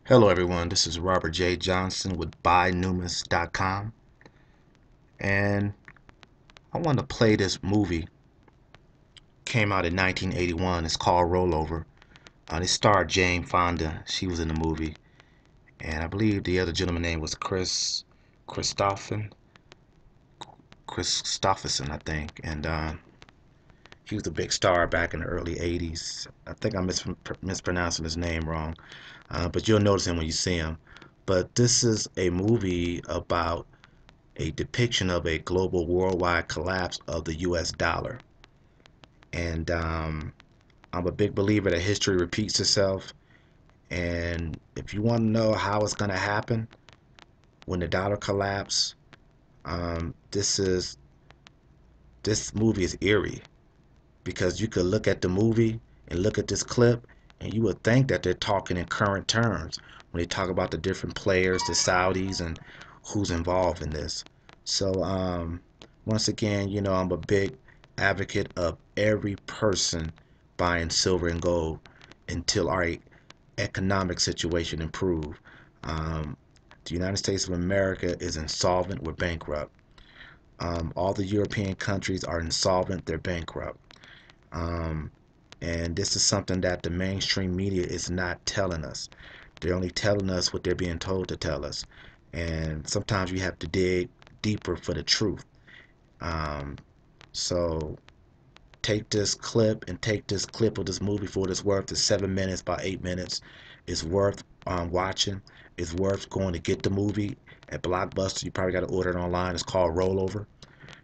Hello everyone, this is Robert J. Johnson with BuyNumis.com, and I want to play this movie. Came out in 1981. It's called Rollover. It starred Jane Fonda. She was in the movie, and I believe the other gentleman name was Christopher Christopherson, I think, and he was a big star back in the early 80s. I think I'm mispronouncing his name wrong, but you'll notice him when you see him. But this is a movie about a depiction of a global worldwide collapse of the US dollar. And I'm a big believer that history repeats itself. And if you want to know how it's going to happen when the dollar collapses, this movie is eerie because you could look at the movie and look at this clip and you would think that they're talking in current terms when they talk about the different players, the Saudis, and who's involved in this. So once again, I'm a big advocate of every person buying silver and gold until our economic situation improve. Um, the United States of America is insolvent, we're bankrupt. All the European countries are insolvent, they're bankrupt. Um, and this is something that the mainstream media is not telling us. They're only telling us what they're being told to tell us. And sometimes you have to dig deeper for the truth. Um, so take this clip and take this clip of this movie for what it's worth. It's 7 minutes, about 8 minutes. It's worth watching. It's worth going to get the movie at Blockbuster. You probably got to order it online. It's called Rollover.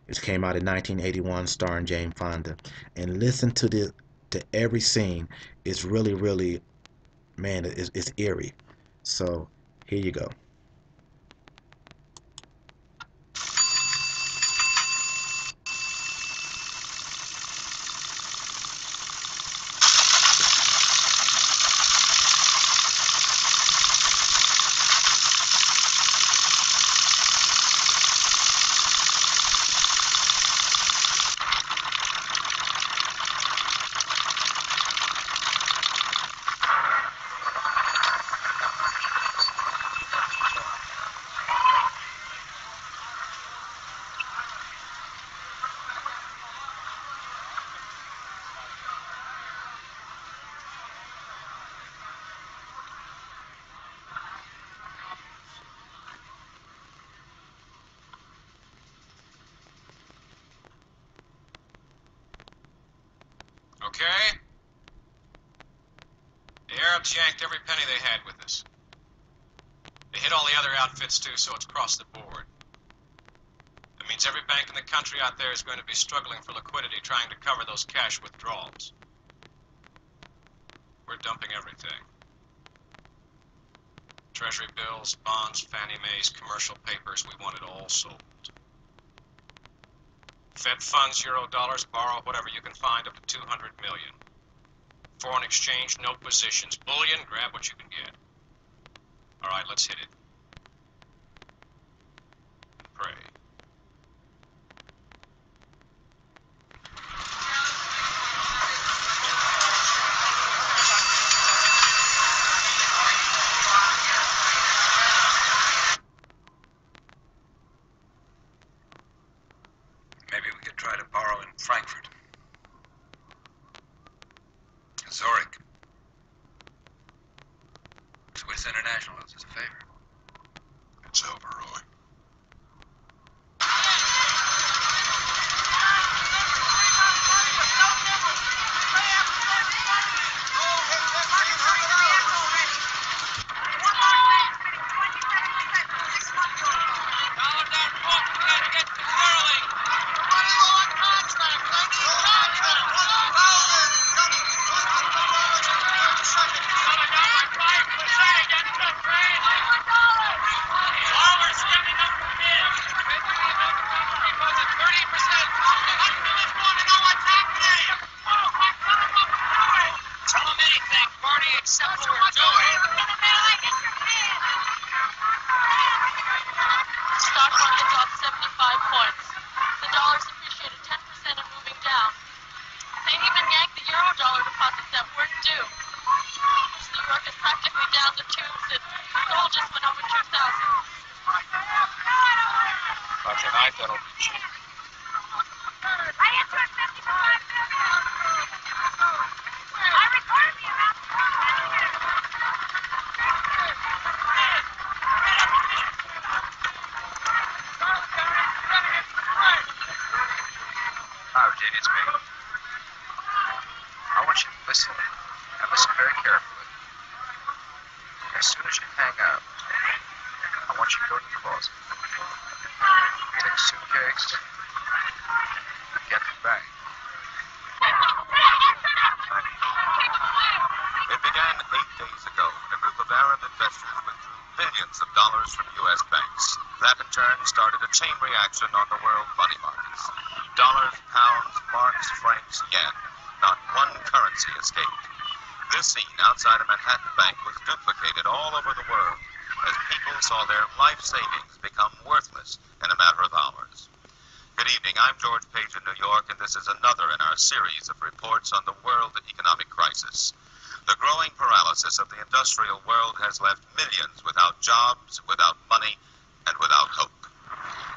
It came out in 1981, starring Jane Fonda. And listen to every scene. It's really, really, man, it's eerie. So here you go. Okay? The Arabs yanked every penny they had with us. They hit all the other outfits too, so it's across the board. That means every bank in the country out there is going to be struggling for liquidity, trying to cover those cash withdrawals. We're dumping everything. Treasury bills, bonds, Fannie Mae's, commercial papers, we want it all sold. Fed funds, euro dollars, borrow whatever you can find up to 200 million. Foreign exchange, no positions. Bullion, grab what you can get. All right, let's hit it. Pray. Maybe we could try to borrow in Frankfurt. Zurich. Swiss International does us a favor. It's over, Roy. that'll be cheap. I entered 55 million. I recorded the amount. Hi, Virginia, it's me. I want you to listen, and listen very carefully. As soon as you hang up, I want you to go to the closet, take a suitcase, and get the bag. It began 8 days ago when a group of Arab investors withdrew billions of dollars from U.S. banks. That in turn started a chain reaction on the world money markets. Dollars, pounds, marks, francs, yen. Not one currency escaped. This scene outside a Manhattan bank was duplicated all over the world as people saw their life savings become worthless in a matter of hours. Good evening, I'm George Page in New York, and this is another in our series of reports on the world economic crisis. The growing paralysis of the industrial world has left millions without jobs, without money, and without hope.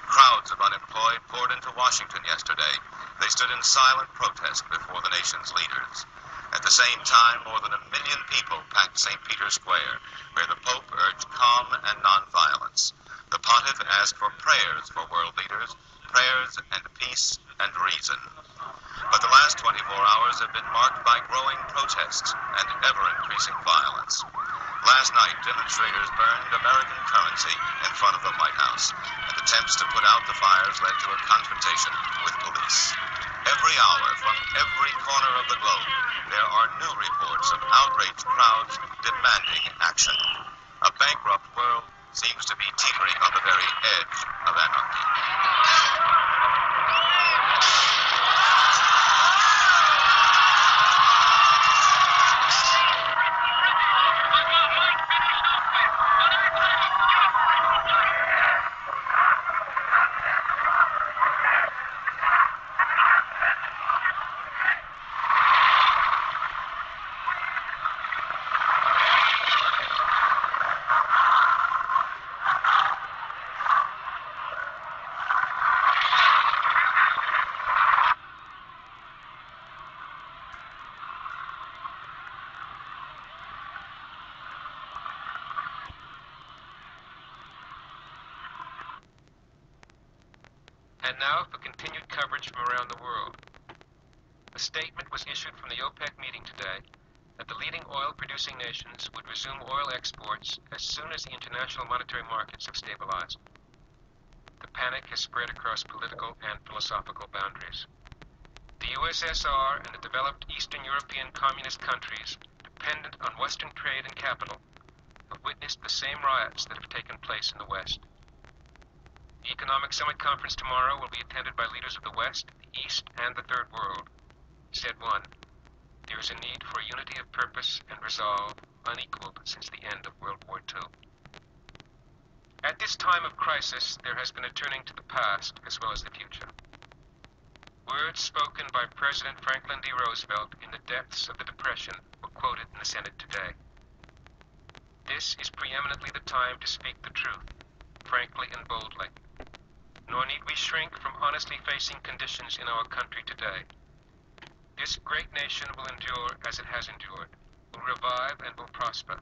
Crowds of unemployed poured into Washington yesterday. They stood in silent protest before the nation's leaders. At the same time, more than 1 million people packed St. Peter's Square, where the Pope urged calm and nonviolence. The pontiff asked for prayers for world leaders, prayers and peace and reason. But the last 24 hours have been marked by growing protests and ever-increasing violence. Last night, demonstrators burned American currency in front of the White House, and attempts to put out the fires led to a confrontation with police. Every hour, from every corner of the globe, there are new reports of outraged crowds demanding action. A bankrupt world seems to be teetering on the very edge of anarchy. And now for continued coverage from around the world. A statement was issued from the OPEC meeting today that the leading oil-producing nations would resume oil exports as soon as the international monetary markets have stabilized. The panic has spread across political and philosophical boundaries. The USSR and the developed Eastern European communist countries, dependent on Western trade and capital, have witnessed the same riots that have taken place in the West. The Economic Summit Conference tomorrow will be attended by leaders of the West, the East, and the Third World. Said one, there is a need for a unity of purpose and resolve unequaled since the end of World War II. At this time of crisis, there has been a turning to the past as well as the future. Words spoken by President Franklin D. Roosevelt in the depths of the Depression were quoted in the Senate today. This is preeminently the time to speak the truth, frankly and boldly. Nor need we shrink from honestly facing conditions in our country today. This great nation will endure as it has endured, will revive and will prosper.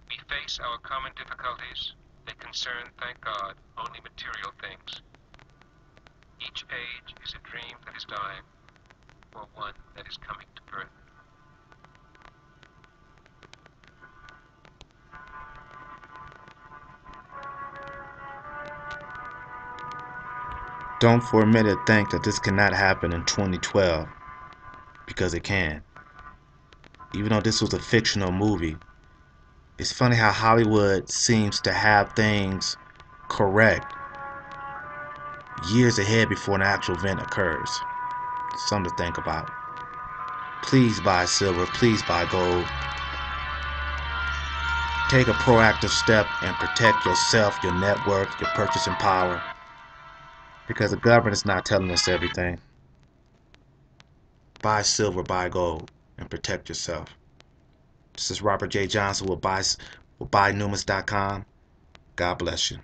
We face our common difficulties. They concern, thank God, only material things. Each age is a dream that is dying, or one that is coming to birth. Don't for a minute think that this cannot happen in 2012, because it can. Even though this was a fictional movie, it's funny how Hollywood seems to have things correct years ahead before an actual event occurs. Something to think about. Please buy silver, please buy gold. Take a proactive step and protect yourself, your net worth, your purchasing power. Because the government is not telling us everything. Buy silver, buy gold, and protect yourself. This is Robert J. Johnson with BuyNewman's.com. God bless you.